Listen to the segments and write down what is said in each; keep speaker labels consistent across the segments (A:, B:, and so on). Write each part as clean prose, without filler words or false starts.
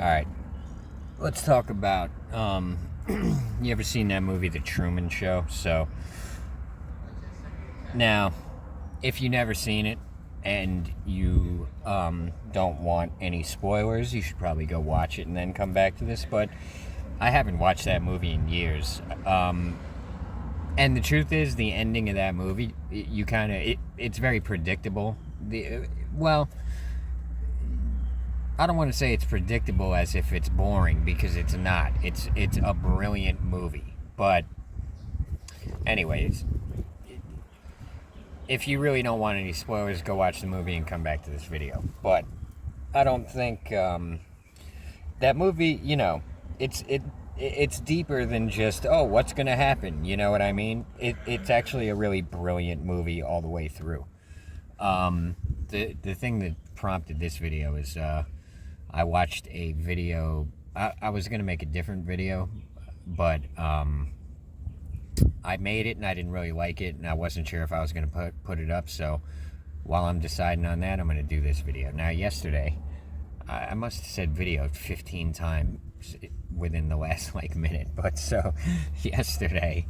A: Alright, let's talk about, you ever seen that movie, The Truman Show? So, now, if you never seen it, and you, don't want any spoilers, you should probably go watch it and then come back to this, but I haven't watched that movie in years. And the truth is, the ending of that movie, it's very predictable. Well, I don't want to say it's predictable as if it's boring, because it's not. It's a brilliant movie. But anyways, if you really don't want any spoilers, go watch the movie and come back to this video. But I don't think that movie, it's deeper than just, oh, what's going to happen? You know what I mean? It's actually a really brilliant movie all the way through. The thing that prompted this video is I watched a video. I was going to make a different video, but I made it and I didn't really like it, and I wasn't sure if I was going to put it up. So while I'm deciding on that, I'm going to do this video. Now, yesterday, I must have said video 15 times within the last minute, but so yesterday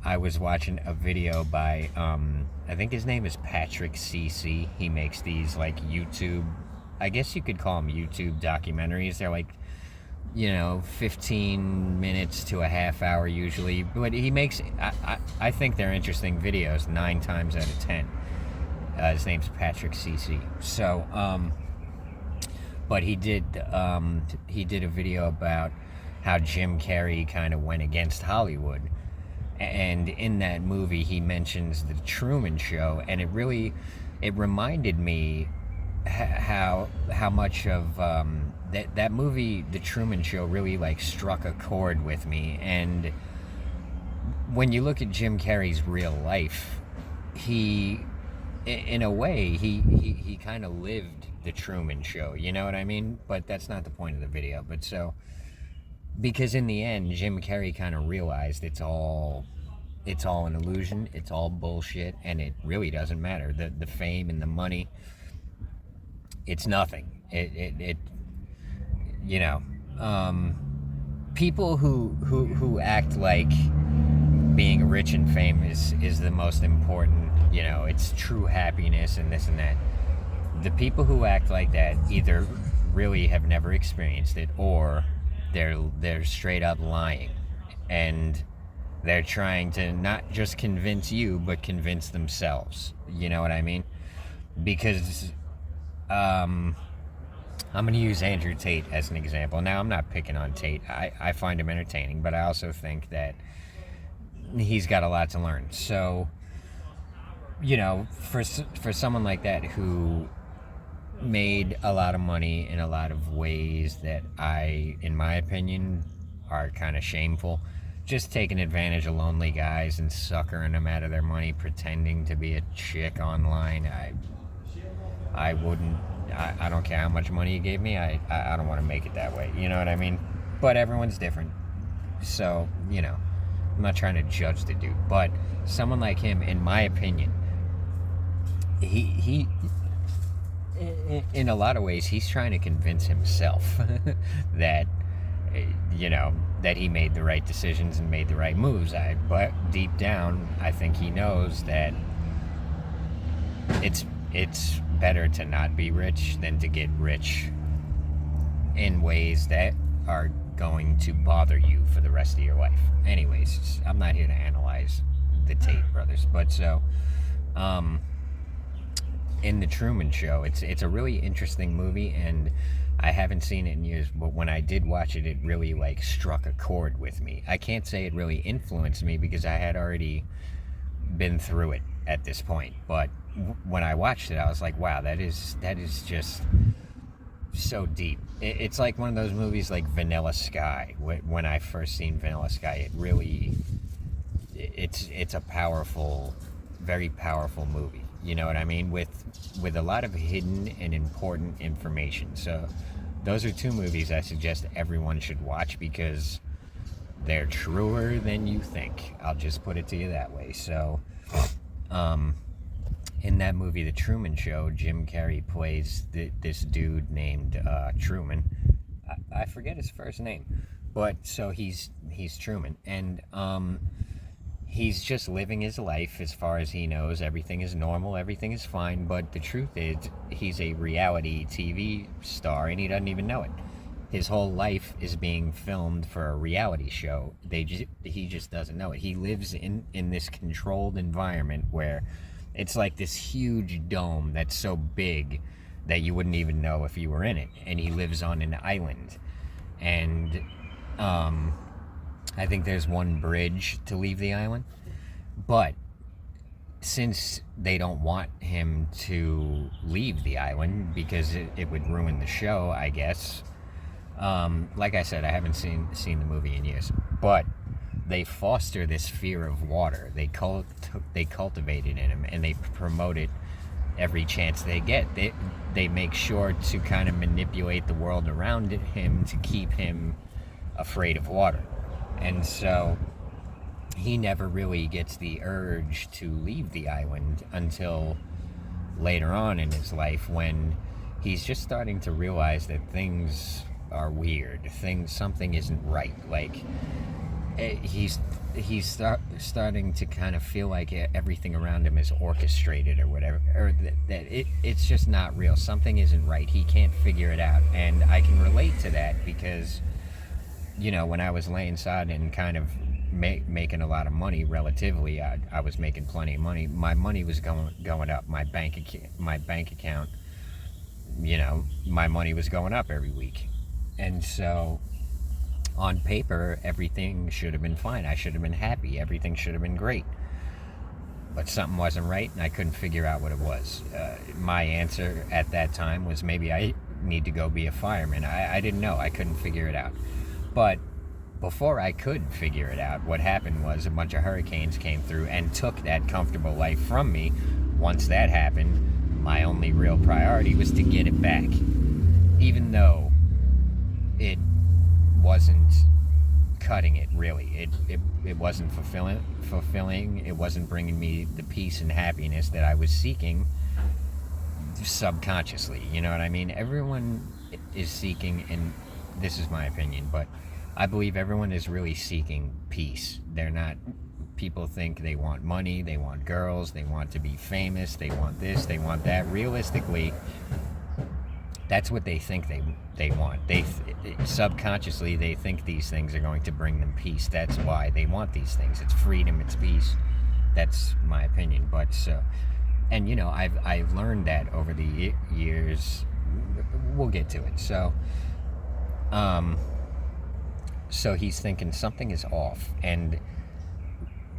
A: I was watching a video by I think his name is Patrick CC. He makes these YouTube, I guess you could call them YouTube documentaries. They're 15 minutes to a half hour usually, but he makes, I think they're interesting videos 9 times out of 10. His name's Patrick CC. So but he did a video about how Jim Carrey kind of went against Hollywood. And in that movie, he mentions the Truman Show, and it reminded me how much of that movie, The Truman Show, really struck a chord with me. And when you look at Jim Carrey's real life, he, in a way, he kind of lived the Truman Show, you know what I mean? But that's not the point of the video. But so, because in the end, Jim Carrey kind of realized it's all an illusion, it's all bullshit, and it really doesn't matter. The fame and the money, it's nothing. People who act like being rich and famous is the most important, it's true happiness and this and that. The people who act like that either really have never experienced it, or they're straight up lying, and they're trying to not just convince you, but convince themselves. You know what I mean? Because I'm going to use Andrew Tate as an example. Now, I'm not picking on Tate. I find him entertaining, but I also think that he's got a lot to learn. So, for someone like that who made a lot of money in a lot of ways that in my opinion, are kind of shameful, just taking advantage of lonely guys and suckering them out of their money, pretending to be a chick online, I wouldn't. I don't care how much money you gave me. I don't want to make it that way. You know what I mean? But everyone's different. So, I'm not trying to judge the dude. But someone like him, in my opinion, he in a lot of ways, he's trying to convince himself that, that he made the right decisions and made the right moves. But deep down, I think he knows that it's better to not be rich than to get rich in ways that are going to bother you for the rest of your life. Anyways, I'm not here to analyze the Tate brothers, but so in The Truman Show, it's a really interesting movie, and I haven't seen it in years, but when I did watch it, it really struck a chord with me. I can't say it really influenced me because I had already been through it at this point, but when I watched it, I was like, wow, that is just so deep. It's like one of those movies like Vanilla Sky. When I first seen Vanilla Sky, it's a powerful, very powerful movie. You know what I mean? With a lot of hidden and important information. So those are 2 movies I suggest everyone should watch because they're truer than you think. I'll just put it to you that way. So, in that movie, The Truman Show, Jim Carrey plays this dude named Truman. I forget his first name, but so he's Truman, and he's just living his life as far as he knows. Everything is normal, everything is fine, but the truth is he's a reality TV star and he doesn't even know it. His whole life is being filmed for a reality show. He just doesn't know it. He lives in this controlled environment where it's like this huge dome that's so big that you wouldn't even know if you were in it. And he lives on an island. And I think there's one bridge to leave the island. But since they don't want him to leave the island because it would ruin the show, I guess. Like I said, I haven't seen the movie in years, but they foster this fear of water. They cultivate it in him, and they promote it every chance they get. They make sure to kind of manipulate the world around him to keep him afraid of water, and so he never really gets the urge to leave the island until later on in his life, when he's just starting to realize that things are weird. Something isn't right. Like he's starting to kind of feel like everything around him is orchestrated or whatever, or that it's just not real. Something isn't right. He can't figure it out, and I can relate to that because, you know, when I was laying sod and kind of making a lot of money relatively, I was making plenty of money. My money was going up. My bank account, you know, my money was going up every week. And so on paper, everything should have been fine. I should have been happy. Everything should have been great. But something wasn't right, and I couldn't figure out what it was. My answer at that time was maybe I need to go be a fireman. I didn't know. I couldn't figure it out. But before I could figure it out, what happened was a bunch of hurricanes came through and took that comfortable life from me. Once that happened, my only real priority was to get it back. Even though it wasn't cutting it, really. It wasn't fulfilling. It wasn't bringing me the peace and happiness that I was seeking subconsciously. You know what I mean? Everyone is seeking, and this is my opinion, but I believe everyone is really seeking peace. They're not... People think they want money, they want girls, they want to be famous, they want this, they want that. Realistically, that's what they think they want. Subconsciously, they think these things are going to bring them peace. That's why they want these things. It's freedom, it's peace. That's my opinion. But so, and you know, I've learned that over the years. We'll get to it. So, so he's thinking something is off, and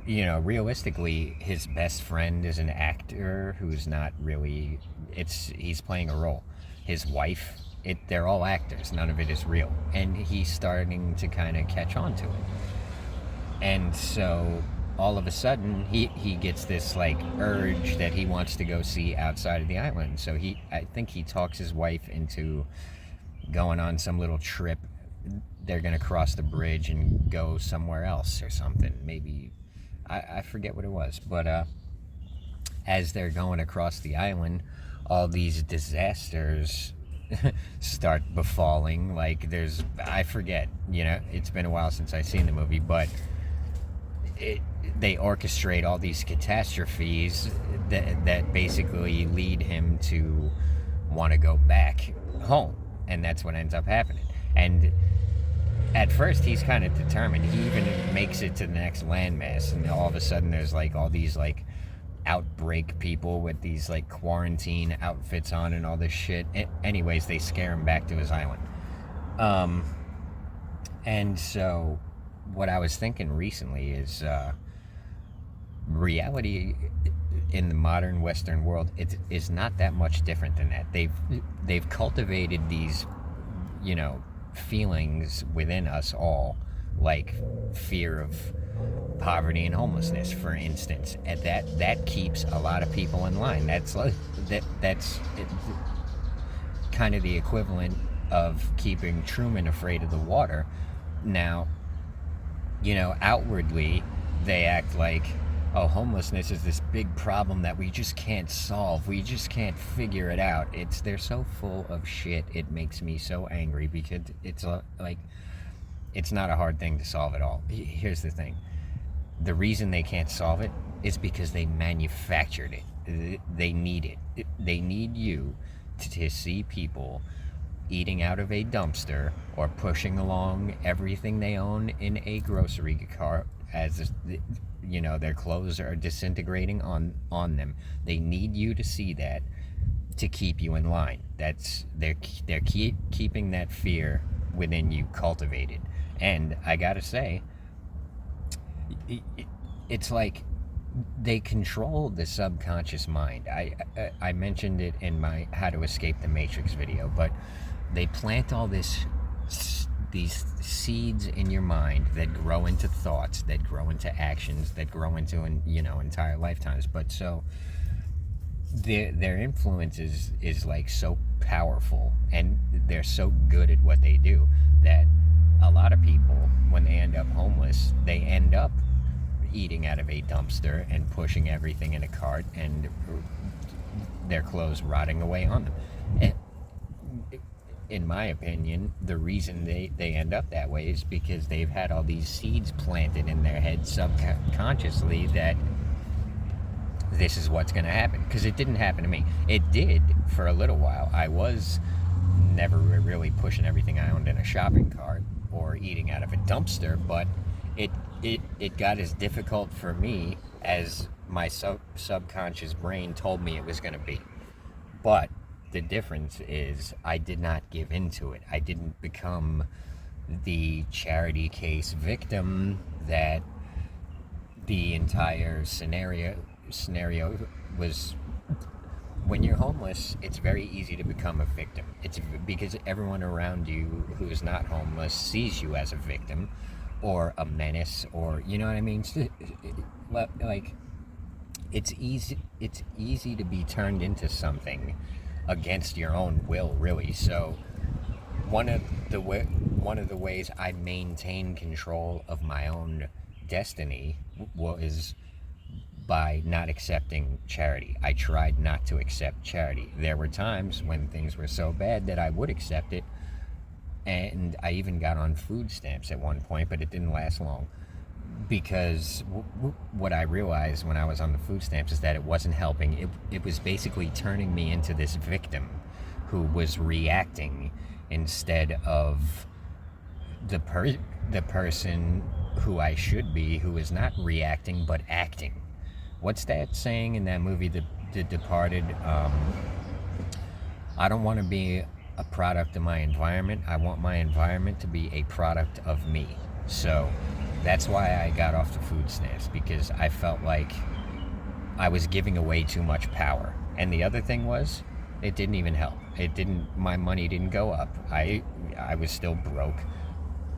A: you know, realistically, his best friend is an actor who's not really. He's playing a role. His wife, they're all actors. None of it is real. And he's starting to kind of catch on to it. And so all of a sudden, he gets this like urge that he wants to go see outside of the island. So I think he talks his wife into going on some little trip. They're going to cross the bridge and go somewhere else or something. Maybe, I forget what it was. But as they're going across the island, all these disasters start befalling. Like I forget, you know, it's been a while since I've seen the movie, but they orchestrate all these catastrophes that basically lead him to want to go back home, and that's what ends up happening. And at first he's kind of determined. He even makes it to the next landmass, and all of a sudden there's like all these like outbreak people with these like quarantine outfits on and all this shit. Anyways, they scare him back to his island. And so what I was thinking recently is reality in the modern Western world, it is not that much different than that. They've cultivated these, you know, feelings within us all, like fear of poverty and homelessness, for instance, and that keeps a lot of people in line. That's kind of the equivalent of keeping Truman afraid of the water. Now, you know, outwardly they act like, oh, homelessness is this big problem that we just can't solve. We just can't figure it out. They're so full of shit. It makes me so angry because it's like, it's not a hard thing to solve at all. Here's the thing. The reason they can't solve it is because they manufactured it. They need it. They need you to see people eating out of a dumpster or pushing along everything they own in a grocery cart as their clothes are disintegrating on them. They need you to see that to keep you in line. They're keeping that fear within you cultivated. And I gotta say, it's like they control the subconscious mind. I mentioned it in my How to Escape the Matrix video, but they plant all these seeds in your mind that grow into thoughts, that grow into actions, that grow into entire lifetimes. But so their influence is like so powerful, and they're so good at what they do that a lot of people, when they end up homeless, they end up eating out of a dumpster and pushing everything in a cart and their clothes rotting away on them. And in my opinion, the reason they end up that way is because they've had all these seeds planted in their head subconsciously that this is what's going to happen. Because it didn't happen to me. It did for a little while. I was never really pushing everything I owned in a shopping cart or eating out of a dumpster, but it got as difficult for me as my subconscious brain told me it was going to be. But the difference is I did not give into it. I didn't become the charity case victim that the entire scenario was. When you're homeless, it's very easy to become a victim. It's because everyone around you who is not homeless sees you as a victim or a menace, or you know what I mean? Like, it's easy to be turned into something against your own will, really. So one of the ways I maintained control of my own destiny was by not accepting charity. I tried not to accept charity. There were times when things were so bad that I would accept it, and I even got on food stamps at one point, but it didn't last long. Because what I realized when I was on the food stamps is that it wasn't helping. It was basically turning me into this victim who was reacting instead of the person who I should be, who is not reacting but acting. What's that saying in that movie, The Departed? I don't want to be a product of my environment. I want my environment to be a product of me. So that's why I got off the food stamps, because I felt like I was giving away too much power. And the other thing was, it didn't even help. My money didn't go up. I was still broke.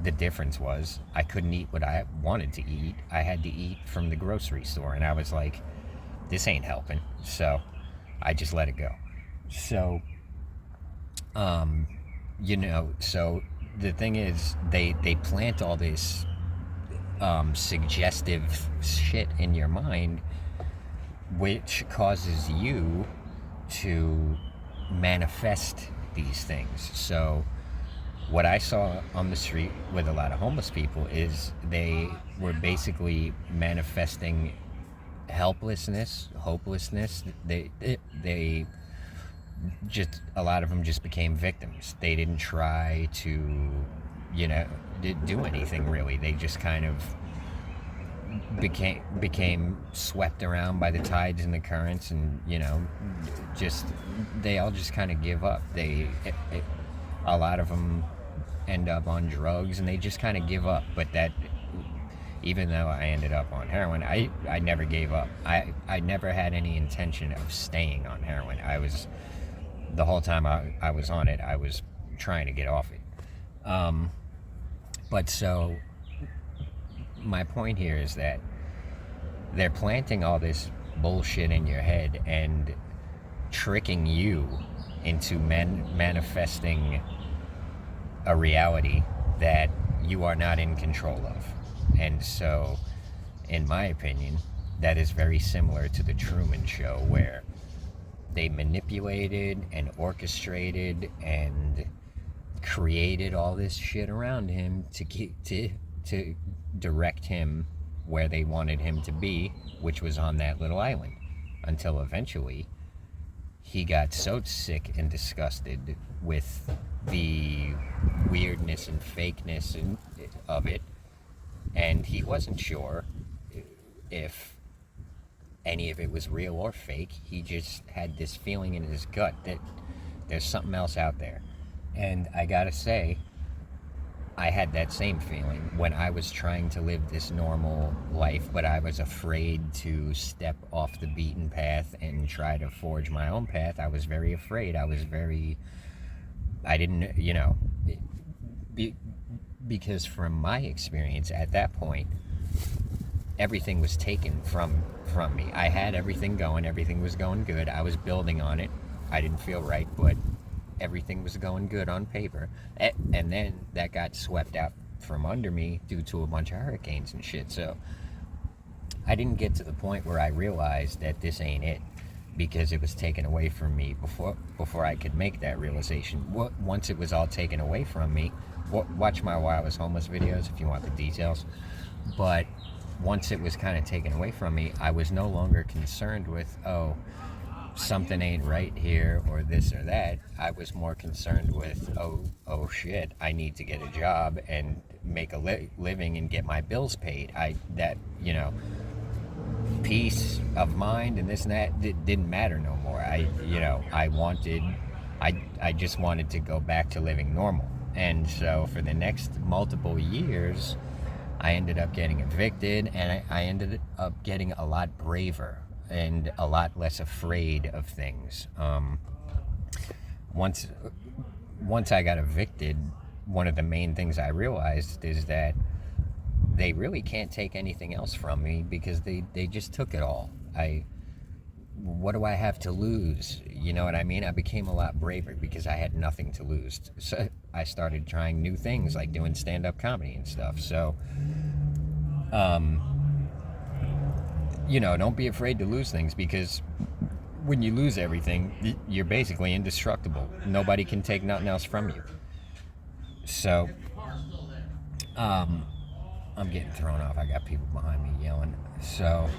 A: The difference was I couldn't eat what I wanted to eat. I had to eat from the grocery store, and I was like, this ain't helping. So I just let it go. So, so the thing is, they plant all this suggestive shit in your mind, which causes you to manifest these things. So what I saw on the street with a lot of homeless people is they were basically manifesting helplessness, hopelessness. They just, a lot of them just became victims. They didn't try to, do anything really. They just kind of became swept around by the tides and the currents, and they all just kind of give up. A lot of them end up on drugs, and they just kind of give up. But that, even though I ended up on heroin, I never gave up. I never had any intention of staying on heroin. The whole time I was on it, I was trying to get off it. But so my point here is that they're planting all this bullshit in your head and tricking you into manifesting a reality that you are not in control of. And so, in my opinion, that is very similar to the Truman Show, where they manipulated and orchestrated and created all this shit around him to direct him where they wanted him to be, which was on that little island, until eventually he got so sick and disgusted with the weirdness and fakeness of it, and he wasn't sure if any of it was real or fake. He just had this feeling in his gut that there's something else out there. And I gotta say, I had that same feeling when I was trying to live this normal life, but I was afraid to step off the beaten path and try to forge my own path. I was very afraid. I didn't, because from my experience at that point, everything was taken from me. I had everything going. Everything was going good. I was building on it. I didn't feel right, but everything was going good on paper. And then that got swept out from under me due to a bunch of hurricanes and shit. So I didn't get to the point where I realized that this ain't it, because it was taken away from me before I could make that realization. Once it was all taken away from me, watch my While I Was Homeless videos if you want the details. But once it was kind of taken away from me, I was no longer concerned with, something ain't right here or this or that. I was more concerned with, oh shit, I need to get a job and make a living and get my bills paid. Peace of mind and this and that didn't matter no more. I just wanted to go back to living normal. And so for the next multiple years, I ended up getting evicted, and I ended up getting a lot braver and a lot less afraid of things. Once I got evicted, one of the main things I realized is that they really can't take anything else from me, because they just took it all. What do I have to lose? You know what I mean? I became a lot braver because I had nothing to lose. So I started trying new things, like doing stand-up comedy and stuff. So, don't be afraid to lose things, because when you lose everything, you're basically indestructible. Nobody can take nothing else from you. So, I'm getting thrown off. I got people behind me yelling. So,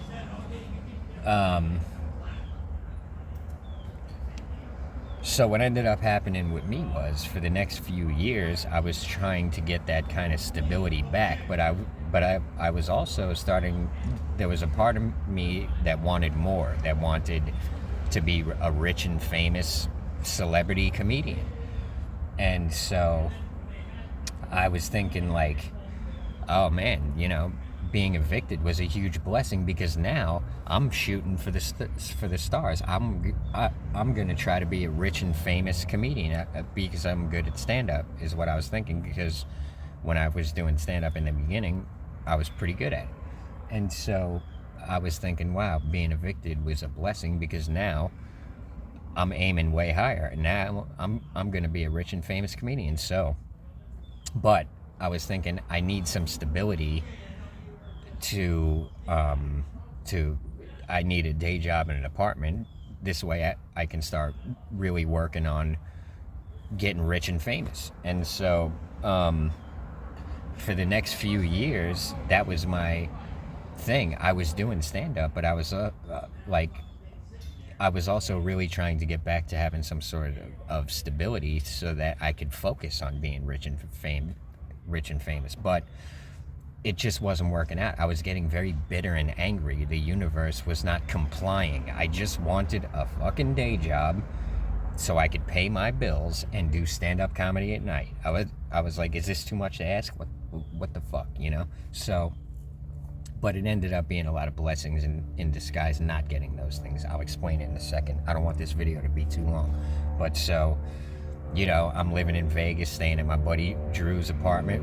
A: So what ended up happening with me was, for the next few years, I was trying to get that kind of stability back, but I was also there was a part of me that wanted more, that wanted to be a rich and famous celebrity comedian. And so I was thinking, like, oh man, being evicted was a huge blessing, because now I'm shooting for the stars. I'm gonna try to be a rich and famous comedian because I'm good at stand-up, is what I was thinking. Because when I was doing stand-up in the beginning, I was pretty good at it, and so I was thinking, wow, being evicted was a blessing, because now I'm aiming way higher. Now I'm gonna be a rich and famous comedian. So, but I was thinking, I need some stability. I need a day job in an apartment. This way I can start really working on getting rich and famous. And so for the next few years, that was my thing. I was doing stand-up, but I was I was also really trying to get back to having some sort of stability, so that I could focus on being rich and famous. But it just wasn't working out. I was getting very bitter and angry. The universe was not complying. I just wanted a fucking day job so I could pay my bills and do stand-up comedy at night. I was like, is this too much to ask? What the fuck, So, but it ended up being a lot of blessings in disguise, not getting those things. I'll explain it in a second. I don't want this video to be too long. But so, I'm living in Vegas, staying in my buddy Drew's apartment,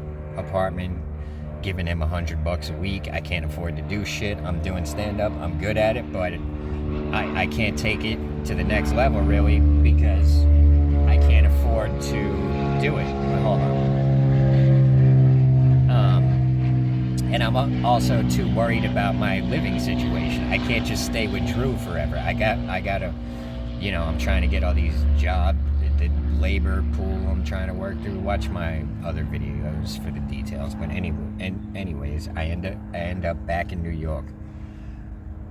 A: giving him $100 a week. I can't afford to do shit. I'm doing stand-up. I'm good at it, but I can't take it to the next level, really, because I can't afford to do it. Hold on. And I'm also too worried about my living situation. I can't just stay with Drew forever. I gotta, I'm trying to get all these jobs, the labor pool I'm trying to work through. Watch my other videos for the details. But anyways, I end up back in New York.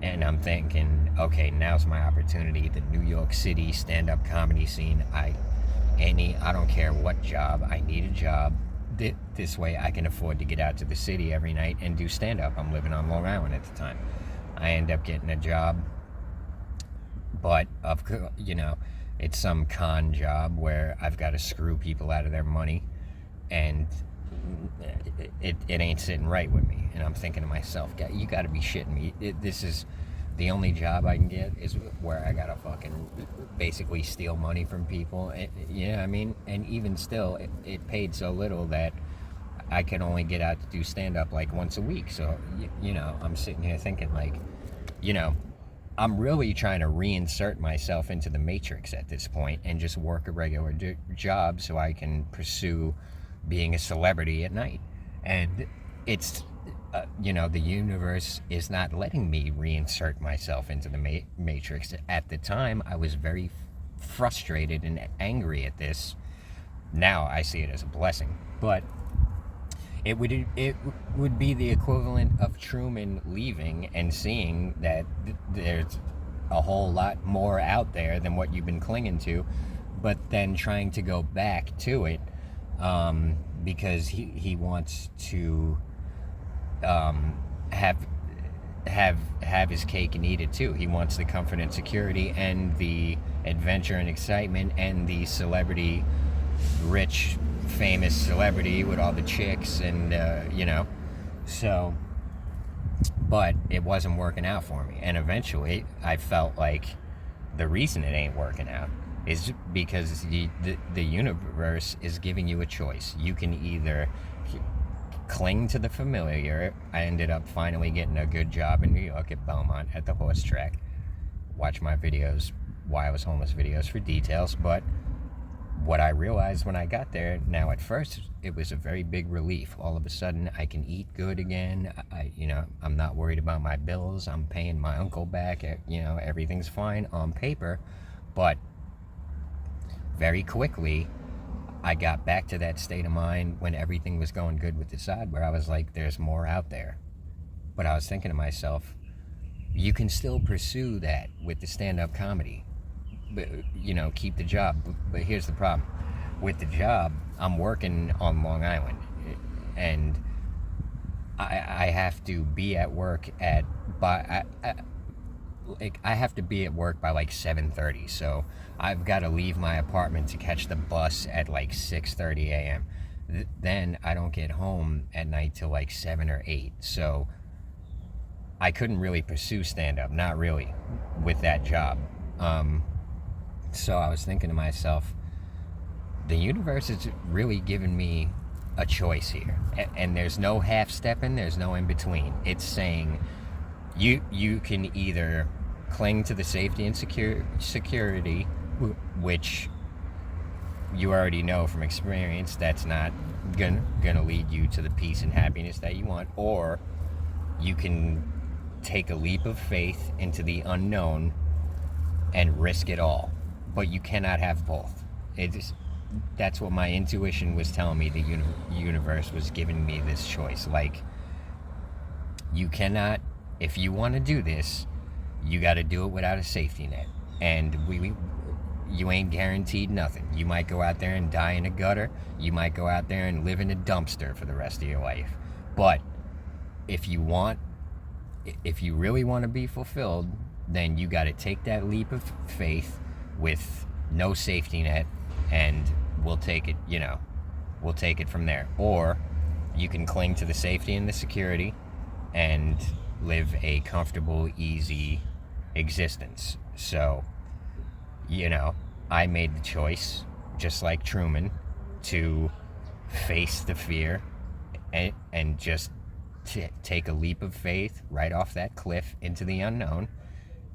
A: And I'm thinking, okay, now's my opportunity. The New York City stand-up comedy scene. I don't care what job. I need a job. This way I can afford to get out to the city every night and do stand-up. I'm living on Long Island at the time. I end up getting a job, but it's some con job where I've got to screw people out of their money, and it ain't sitting right with me. And I'm thinking to myself, you got to be shitting me. This is the only job I can get is where I gotta fucking basically steal money from people. You know what I mean? And even still, it paid so little that I can only get out to do stand-up like once a week. So, I'm sitting here thinking like, I'm really trying to reinsert myself into the matrix at this point and just work a regular job so I can pursue being a celebrity at night. And it's, the universe is not letting me reinsert myself into the matrix. At the time, I was very frustrated and angry at this. Now I see it as a blessing. But it would be the equivalent of Truman leaving and seeing that there's a whole lot more out there than what you've been clinging to, but then trying to go back to it because he wants to have his cake and eat it too. He wants the comfort and security and the adventure and excitement and the celebrity, rich, famous celebrity with all the chicks and so, but it wasn't working out for me. And eventually I felt like the reason it ain't working out is because the universe is giving you a choice. You can either cling to the familiar. I ended up finally getting a good job in New York at Belmont at the horse track. Watch my videos, Why I Was Homeless videos for details. But what I realized when I got there, now at first it was a very big relief. All of a sudden I can eat good again. I'm not worried about my bills. I'm paying my uncle back. Everything's fine on paper. But very quickly I got back to that state of mind when everything was going good with the side, where I was like, there's more out there. But I was thinking to myself, you can still pursue that with the stand-up comedy. But, keep the job. But here's the problem. With the job, I'm working on Long Island. And I have to be at work I have to be at work by like 7:30, so I've got to leave my apartment to catch the bus at like 6:30 a.m. Then I don't get home at night till like 7 or 8, so I couldn't really pursue stand-up, not really, with that job. So I was thinking to myself, the universe is really giving me a choice here, and there's no half-stepping, there's no in-between. It's saying you can either cling to the safety and security, which you already know from experience that's not gonna lead you to the peace and happiness that you want, or you can take a leap of faith into the unknown and risk it all. But you cannot have both. That's what my intuition was telling me. The universe was giving me this choice. Like, you cannot, if you want to do this, you got to do it without a safety net. And you ain't guaranteed nothing. You might go out there and die in a gutter. You might go out there and live in a dumpster for the rest of your life. But if you really want to be fulfilled, then you got to take that leap of faith with no safety net, and we'll take it from there. Or you can cling to the safety and the security and live a comfortable, easy existence. So, I made the choice, just like Truman, to face the fear and just take a leap of faith right off that cliff into the unknown.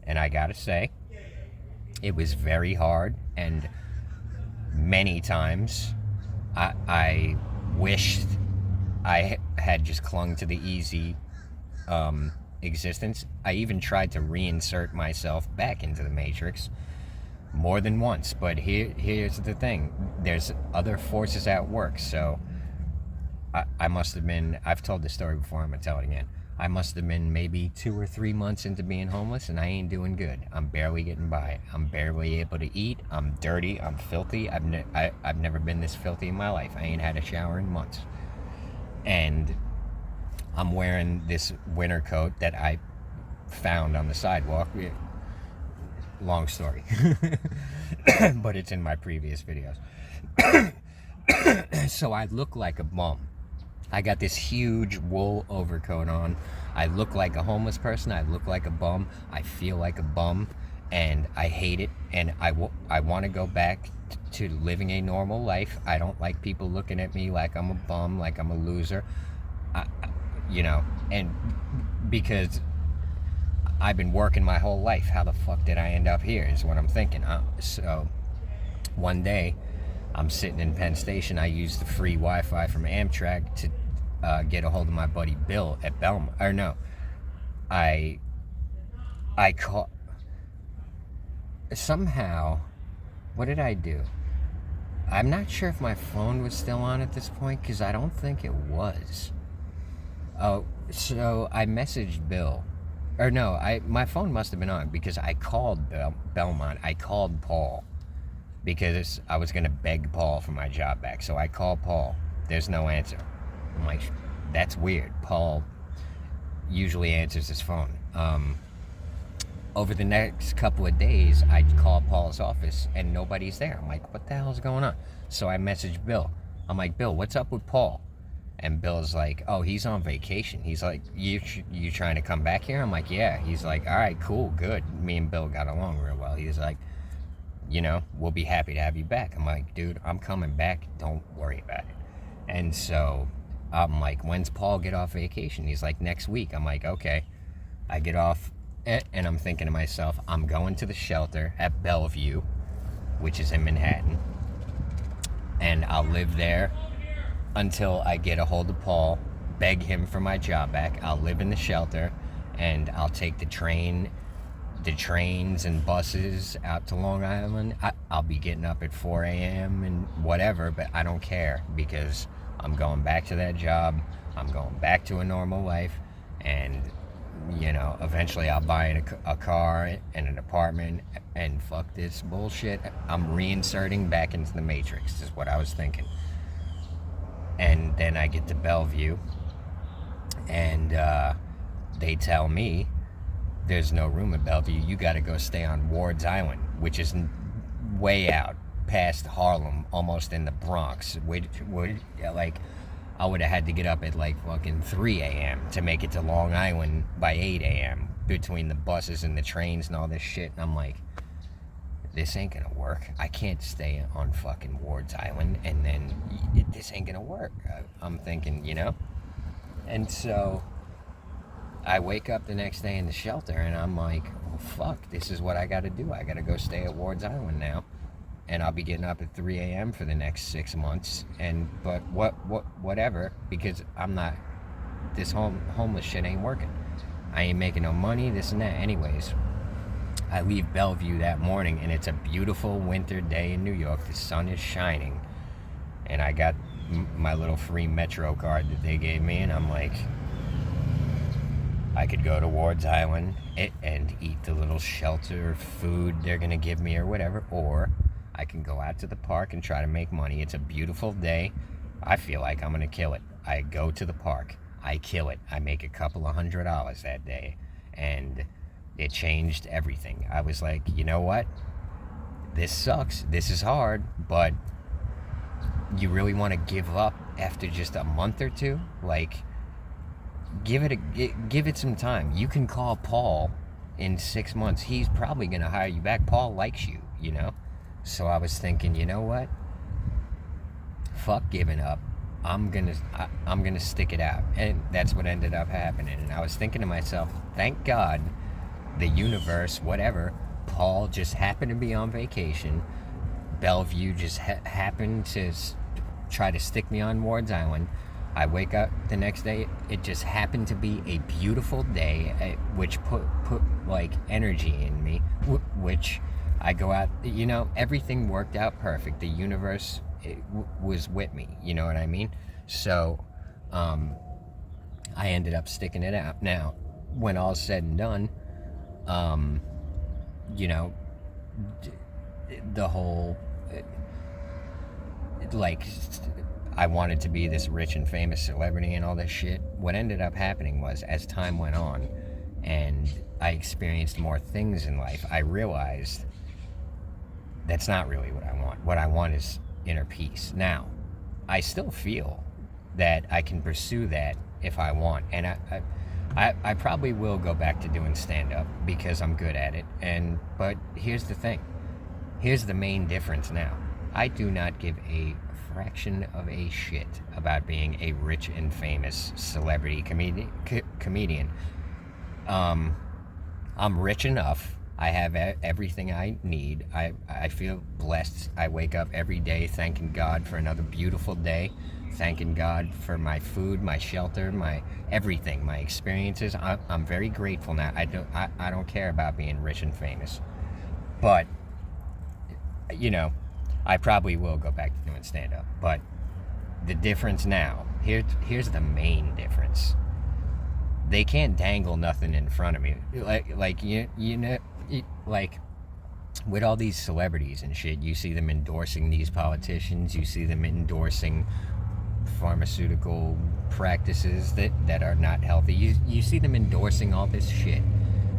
A: And I gotta say, it was very hard, and many times I wished I had just clung to the easy existence. I even tried to reinsert myself back into the Matrix more than once, but here's the thing. There's other forces at work, so I must have been, I've told this story before, I'm going to tell it again. I must have been maybe 2 or 3 months into being homeless, and I ain't doing good. I'm barely getting by. I'm barely able to eat. I'm dirty. I'm filthy. I've never been this filthy in my life. I ain't had a shower in months. And I'm wearing this winter coat that I found on the sidewalk. Long story. But it's in my previous videos. So I look like a bum. I got this huge wool overcoat on. I look like a homeless person. I look like a bum. I feel like a bum, and I hate it. And I want to go back to living a normal life. I don't like people looking at me like I'm a bum, like I'm a loser. And because I've been working my whole life. How the fuck did I end up here is what I'm thinking. So one day, I'm sitting in Penn Station. I used the free Wi-Fi from Amtrak to get a hold of my buddy Bill at Belmont. Or no, I call somehow. What did I do? I'm not sure if my phone was still on at this point, because I don't think it was. Oh, so I messaged Bill. Or no, my phone must have been on, because I called Belmont. I called Paul, because I was going to beg Paul for my job back. So I called Paul. There's no answer. I'm like, that's weird. Paul usually answers his phone. Over the next couple of days, I called Paul's office, and nobody's there. I'm like, what the hell is going on? So I messaged Bill. I'm like, Bill, what's up with Paul? And Bill's like, oh, he's on vacation. He's like, you trying to come back here? I'm like, yeah. He's like, all right, cool, good. Me and Bill got along real well. He's like, we'll be happy to have you back. I'm like, dude, I'm coming back. Don't worry about it. And so I'm like, when's Paul get off vacation? He's like, next week. I'm like, okay. I get off, and I'm thinking to myself, I'm going to the shelter at Bellevue, which is in Manhattan, and I'll live there until I get a hold of Paul, beg him for my job back. I'll live in the shelter, and I'll take the trains and buses out to Long Island. I'll be getting up at 4 a.m. and whatever, but I don't care, because I'm going back to that job. I'm going back to a normal life, and eventually I'll buy a car and an apartment, and fuck this bullshit. I'm reinserting back into the Matrix, is what I was thinking. And then I get to Bellevue, and they tell me there's no room at Bellevue. You got to go stay on Ward's Island, which is way out past Harlem, almost in the Bronx. I would have had to get up at like fucking 3 a.m. to make it to Long Island by 8 a.m. between the buses and the trains and all this shit. And I'm like, this ain't gonna work. I can't stay on fucking Ward's Island, and then this ain't gonna work. I'm thinking, And so I wake up the next day in the shelter, and I'm like, oh fuck, this is what I gotta do. I gotta go stay at Ward's Island now. And I'll be getting up at 3 a.m. for the next 6 months. But whatever, because I'm not, this homeless shit ain't working. I ain't making no money, this and that. Anyways, I leave Bellevue that morning, and it's a beautiful winter day in New York. The sun is shining, and I got my little free Metro card that they gave me, and I'm like, I could go to Ward's Island and eat the little shelter food they're gonna give me or whatever, or I can go out to the park and try to make money. It's a beautiful day. I feel like I'm gonna kill it. I go to the park. I kill it. I make a couple of $100 that day, and it changed everything. I was like, you know what? This sucks. This is hard, but you really want to give up after just a month or two? Like, give it some time. You can call Paul in 6 months. He's probably gonna hire you back. Paul likes you, So I was thinking, you know what? Fuck giving up. I'm gonna stick it out, and that's what ended up happening. And I was thinking to myself, thank God, the universe, whatever. Paul just happened to be on vacation. Bellevue just happened to try to stick me on Ward's Island. I wake up the next day. It just happened to be a beautiful day, which put like energy in me, which I go out. Everything worked out perfect. The universe was with me. You know what I mean? So, I ended up sticking it out. Now, when all's said and done, the whole like I wanted to be this rich and famous celebrity and all this shit. What ended up happening was, as time went on and I experienced more things in life, I realized that's not really what I want. What I want is inner peace. Now, I still feel that I can pursue that if I want, and I probably will go back to doing stand-up because I'm good at it. But here's the thing. Here's the main difference now. I do not give a fraction of a shit about being a rich and famous celebrity comedian. I'm rich enough. I have everything I need. I feel blessed. I wake up every day thanking God for another beautiful day, thanking God for my food, my shelter, my everything, my experiences. I'm very grateful now. I don't care about being rich and famous, but I probably will go back to doing stand-up. But the difference now, here's the main difference. They can't dangle nothing in front of me. Like with all these celebrities and shit, you see them endorsing these politicians, you see them endorsing pharmaceutical practices that are not healthy. You see them endorsing all this shit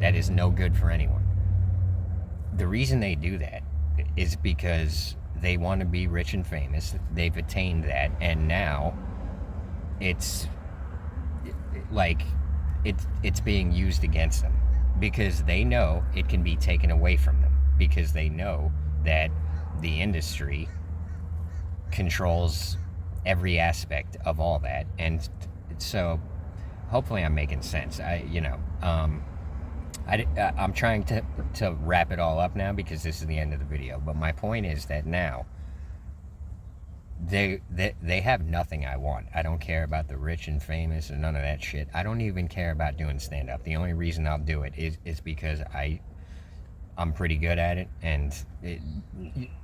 A: that is no good for anyone. The reason they do that is because they want to be rich and famous. They've attained that, and now it's being used against them because they know it can be taken away from them, because they know that the industry controls every aspect of all that. And so hopefully I'm making sense. I'm trying to wrap it all up now because this is the end of the video. But my point is that now they have nothing I want. I don't care about the rich and famous and none of that shit. I don't even care about doing stand-up. The only reason I'll do it is because I'm pretty good at it, and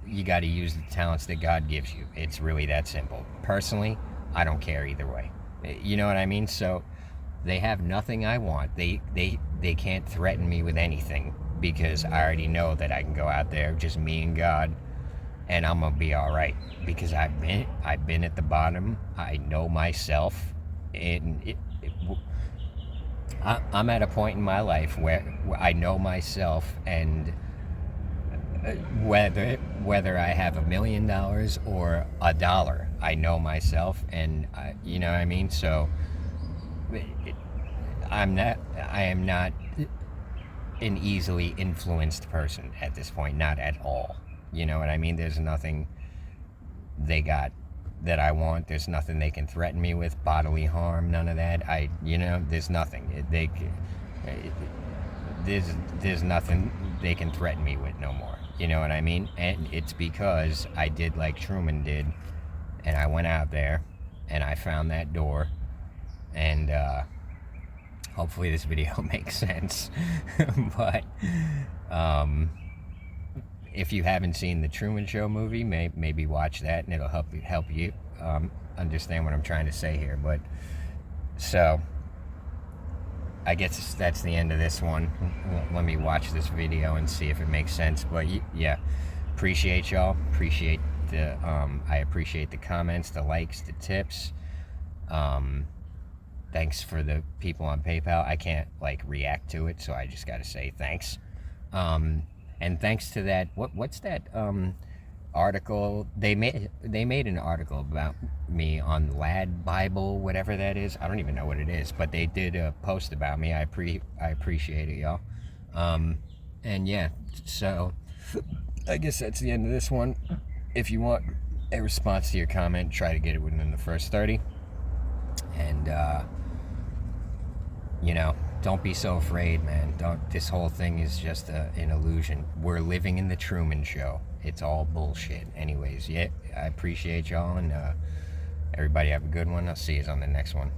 A: you got to use the talents that God gives you. It's really that simple. Personally, I don't care either way. You know what I mean? So they have nothing I want. They can't threaten me with anything because I already know that I can go out there, just me and God, and I'm gonna be all right because I've been at the bottom. I know myself, and I'm at a point in my life where I know myself, and whether I have $1 million or $1, I know myself, and you know what I mean. So I am not an easily influenced person at this point, not at all. You know what I mean? There's nothing they got that I want. There's nothing they can threaten me with, bodily harm, none of that. There's nothing. There's nothing they can threaten me with no more. You know what I mean? And it's because I did like Truman did, and I went out there and I found that door, and hopefully this video makes sense. But if you haven't seen the Truman Show movie, maybe watch that, and it'll help you understand what I'm trying to say here. But so I guess that's the end of this one. Let me watch this video and see if it makes sense. But yeah, appreciate y'all. Appreciate I appreciate the comments, the likes, the tips. Thanks for the people on PayPal. I can't react to it, so I just got to say thanks. And thanks to that, what's that article? They made an article about me on Lad Bible, whatever that is. I don't even know what it is, but they did a post about me. I appreciate it, y'all. And yeah, so I guess that's the end of this one. If you want a response to your comment, try to get it within the first 30. And don't be so afraid, man. This whole thing is just an illusion. We're living in the Truman Show. It's all bullshit. Anyways, yeah, I appreciate y'all, and Everybody have a good one. I'll see you on the next one.